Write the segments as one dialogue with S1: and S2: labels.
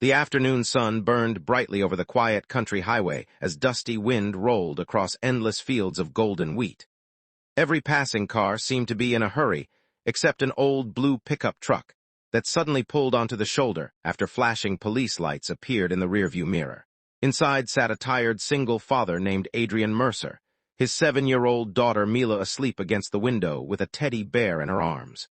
S1: The afternoon sun burned brightly over the quiet country highway as dusty wind rolled across endless fields of golden wheat. Every passing car seemed to be in a hurry, except an old blue pickup truck that suddenly pulled onto the shoulder after flashing police lights appeared in the rearview mirror. Inside sat a tired single father named Adrian Mercer, his 7-year-old daughter Mila asleep against the window with a teddy bear in her arms.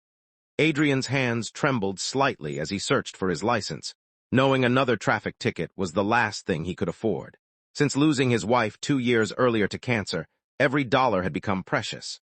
S1: Adrian's hands trembled slightly as he searched for his license, knowing another traffic ticket was the last thing he could afford. Since losing his wife 2 years earlier to cancer, every dollar had become precious.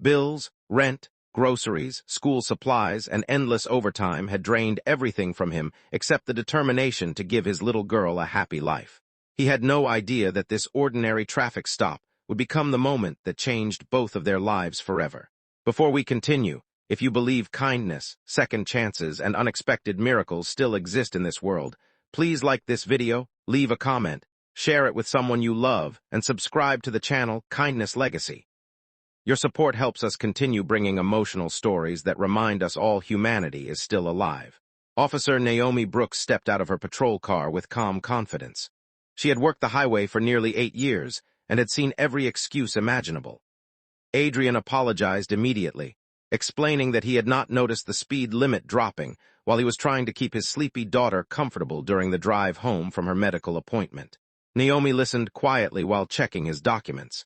S1: Bills, rent, groceries, school supplies, and endless overtime had drained everything from him except the determination to give his little girl a happy life. He had no idea that this ordinary traffic stop would become the moment that changed both of their lives forever. Before we continue, if you believe kindness, second chances, and unexpected miracles still exist in this world, please like this video, leave a comment, share it with someone you love, and subscribe to the channel Kindness Legacy. Your support helps us continue bringing emotional stories that remind us all humanity is still alive. Officer Naomi Brooks stepped out of her patrol car with calm confidence. She had worked the highway for nearly 8 years and had seen every excuse imaginable. Adrian apologized immediately, explaining that he had not noticed the speed limit dropping while he was trying to keep his sleepy daughter comfortable during the drive home from her medical appointment. Naomi listened quietly while checking his documents.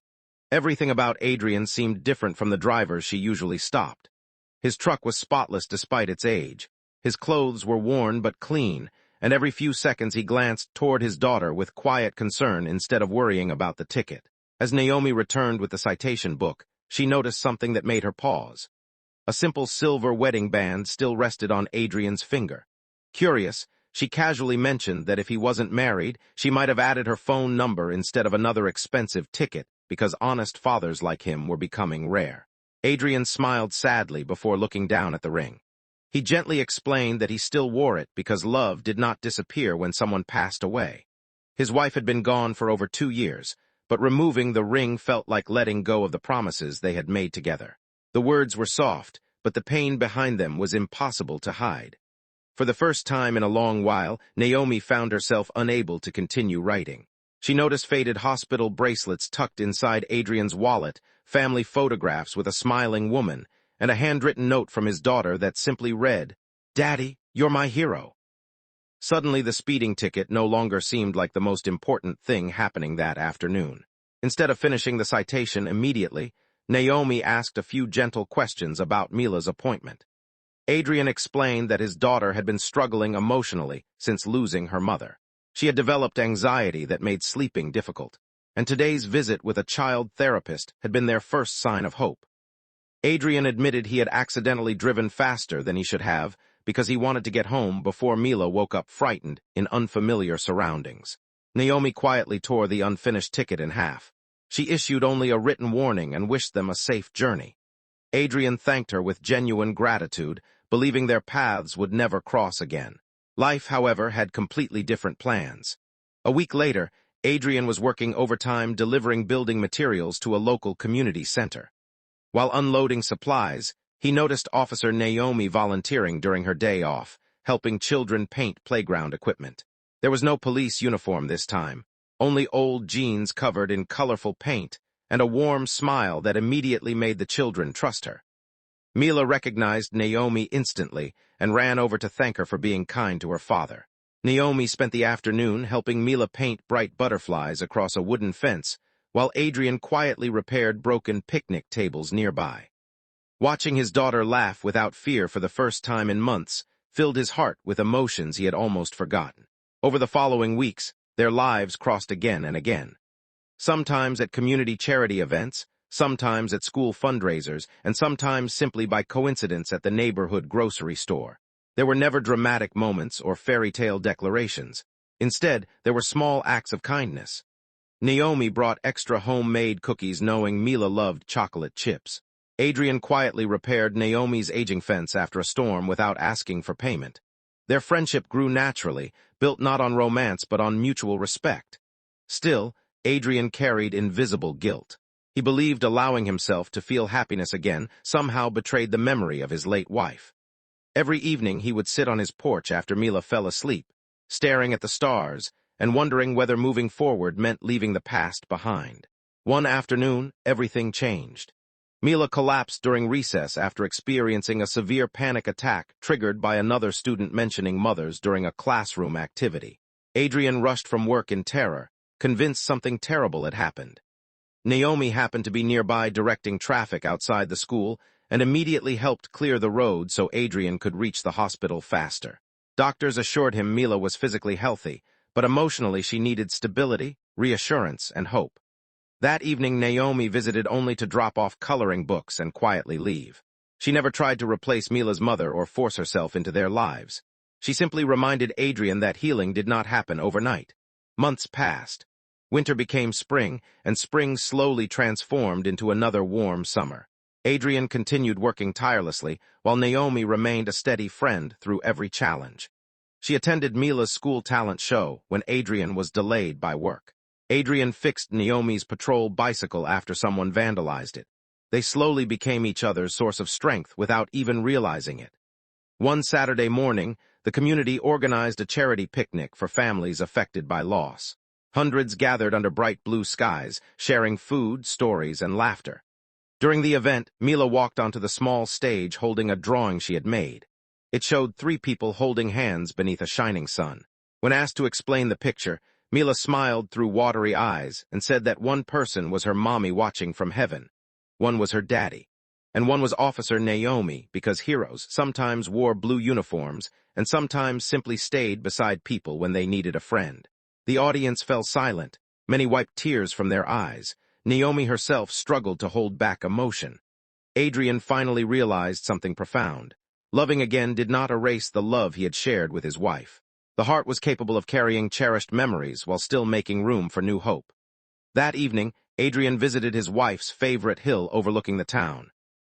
S1: Everything about Adrian seemed different from the drivers she usually stopped. His truck was spotless despite its age. His clothes were worn but clean, and every few seconds he glanced toward his daughter with quiet concern instead of worrying about the ticket. As Naomi returned with the citation book, she noticed something that made her pause. A simple silver wedding band still rested on Adrian's finger. Curious, she casually mentioned that if he wasn't married, she might have added her phone number instead of another expensive ticket, because honest fathers like him were becoming rare. Adrian smiled sadly before looking down at the ring. He gently explained that he still wore it because love did not disappear when someone passed away. His wife had been gone for over 2 years, but removing the ring felt like letting go of the promises they had made together. The words were soft, but the pain behind them was impossible to hide. For the first time in a long while, Naomi found herself unable to continue writing. She noticed faded hospital bracelets tucked inside Adrian's wallet, family photographs with a smiling woman, and a handwritten note from his daughter that simply read, "Daddy, you're my hero." Suddenly, the speeding ticket no longer seemed like the most important thing happening that afternoon. Instead of finishing the citation immediately, Naomi asked a few gentle questions about Mila's appointment. Adrian explained that his daughter had been struggling emotionally since losing her mother. She had developed anxiety that made sleeping difficult, and today's visit with a child therapist had been their first sign of hope. Adrian admitted he had accidentally driven faster than he should have because he wanted to get home before Mila woke up frightened in unfamiliar surroundings. Naomi quietly tore the unfinished ticket in half. She issued only a written warning and wished them a safe journey. Adrian thanked her with genuine gratitude, believing their paths would never cross again. Life, however, had completely different plans. A week later, Adrian was working overtime delivering building materials to a local community center. While unloading supplies, he noticed Officer Naomi volunteering during her day off, helping children paint playground equipment. There was no police uniform this time, only old jeans covered in colorful paint, and a warm smile that immediately made the children trust her. Mila recognized Naomi instantly and ran over to thank her for being kind to her father. Naomi spent the afternoon helping Mila paint bright butterflies across a wooden fence, while Adrian quietly repaired broken picnic tables nearby. Watching his daughter laugh without fear for the first time in months filled his heart with emotions he had almost forgotten. Over the following weeks, their lives crossed again and again. Sometimes at community charity events, sometimes at school fundraisers, and sometimes simply by coincidence at the neighborhood grocery store. There were never dramatic moments or fairy tale declarations. Instead, there were small acts of kindness. Naomi brought extra homemade cookies knowing Mila loved chocolate chips. Adrian quietly repaired Naomi's aging fence after a storm without asking for payment. Their friendship grew naturally, built not on romance but on mutual respect. Still, Adrian carried invisible guilt. He believed allowing himself to feel happiness again somehow betrayed the memory of his late wife. Every evening he would sit on his porch after Mila fell asleep, staring at the stars, and wondering whether moving forward meant leaving the past behind. One afternoon, everything changed. Mila collapsed during recess after experiencing a severe panic attack triggered by another student mentioning mothers during a classroom activity. Adrian rushed from work in terror, convinced something terrible had happened. Naomi happened to be nearby directing traffic outside the school and immediately helped clear the road so Adrian could reach the hospital faster. Doctors assured him Mila was physically healthy, but emotionally she needed stability, reassurance, and hope. That evening, Naomi visited only to drop off coloring books and quietly leave. She never tried to replace Mila's mother or force herself into their lives. She simply reminded Adrian that healing did not happen overnight. Months passed. Winter became spring, and spring slowly transformed into another warm summer. Adrian continued working tirelessly, while Naomi remained a steady friend through every challenge. She attended Mila's school talent show when Adrian was delayed by work. Adrian fixed Naomi's patrol bicycle after someone vandalized it. They slowly became each other's source of strength without even realizing it. One Saturday morning, the community organized a charity picnic for families affected by loss. Hundreds gathered under bright blue skies, sharing food, stories, and laughter. During the event, Mila walked onto the small stage holding a drawing she had made. It showed 3 people holding hands beneath a shining sun. When asked to explain the picture, Mila smiled through watery eyes and said that one person was her mommy watching from heaven, one was her daddy, and one was Officer Naomi because heroes sometimes wore blue uniforms and sometimes simply stayed beside people when they needed a friend. The audience fell silent. Many wiped tears from their eyes. Naomi herself struggled to hold back emotion. Adrian finally realized something profound. Loving again did not erase the love he had shared with his wife. The heart was capable of carrying cherished memories while still making room for new hope. That evening, Adrian visited his wife's favorite hill overlooking the town.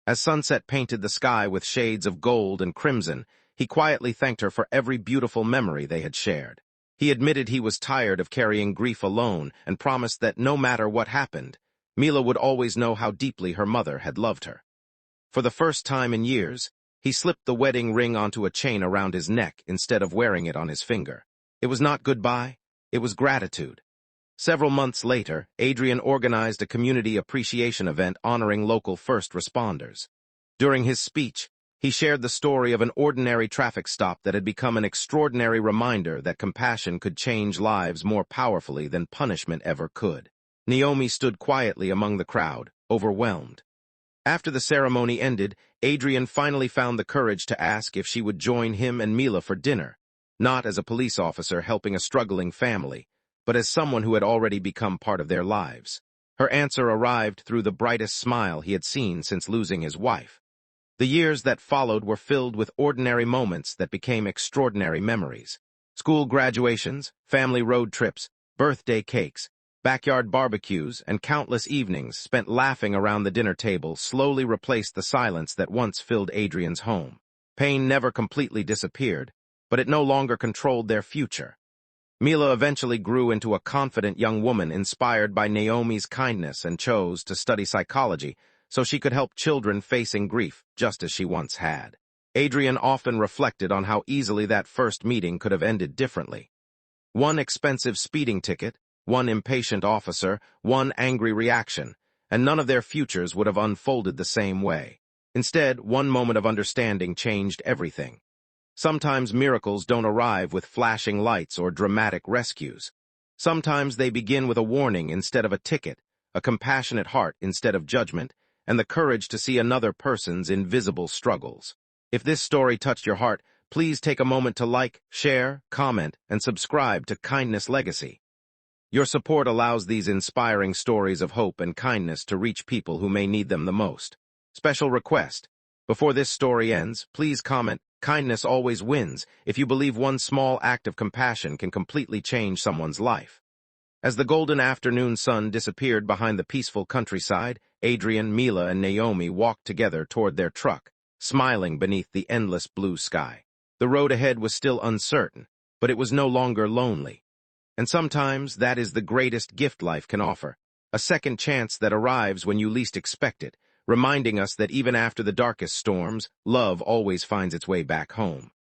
S1: As sunset painted the sky with shades of gold and crimson, he quietly thanked her for every beautiful memory they had shared. He admitted he was tired of carrying grief alone and promised that no matter what happened, Mila would always know how deeply her mother had loved her. For the first time in years, he slipped the wedding ring onto a chain around his neck instead of wearing it on his finger. It was not goodbye, it was gratitude. Several months later, Adrian organized a community appreciation event honoring local first responders. During his speech, he shared the story of an ordinary traffic stop that had become an extraordinary reminder that compassion could change lives more powerfully than punishment ever could. Naomi stood quietly among the crowd, overwhelmed. After the ceremony ended, Adrian finally found the courage to ask if she would join him and Mila for dinner, not as a police officer helping a struggling family, but as someone who had already become part of their lives. Her answer arrived through the brightest smile he had seen since losing his wife. The years that followed were filled with ordinary moments that became extraordinary memories. School graduations, family road trips, birthday cakes, backyard barbecues, and countless evenings spent laughing around the dinner table slowly replaced the silence that once filled Adrian's home. Pain never completely disappeared, but it no longer controlled their future. Mila eventually grew into a confident young woman inspired by Naomi's kindness and chose to study psychology so she could help children facing grief just as she once had. Adrian often reflected on how easily that first meeting could have ended differently. One expensive speeding ticket, one impatient officer, one angry reaction, and none of their futures would have unfolded the same way. Instead, one moment of understanding changed everything. Sometimes miracles don't arrive with flashing lights or dramatic rescues. Sometimes they begin with a warning instead of a ticket, a compassionate heart instead of judgment, and the courage to see another person's invisible struggles. If this story touched your heart, please take a moment to like, share, comment, and subscribe to Kindness Legacy. Your support allows these inspiring stories of hope and kindness to reach people who may need them the most. Special request: before this story ends, please comment, "Kindness always wins," if you believe one small act of compassion can completely change someone's life. As the golden afternoon sun disappeared behind the peaceful countryside, Adrian, Mila, and Naomi walked together toward their truck, smiling beneath the endless blue sky. The road ahead was still uncertain, but it was no longer lonely. And sometimes that is the greatest gift life can offer, a second chance that arrives when you least expect it, reminding us that even after the darkest storms, love always finds its way back home.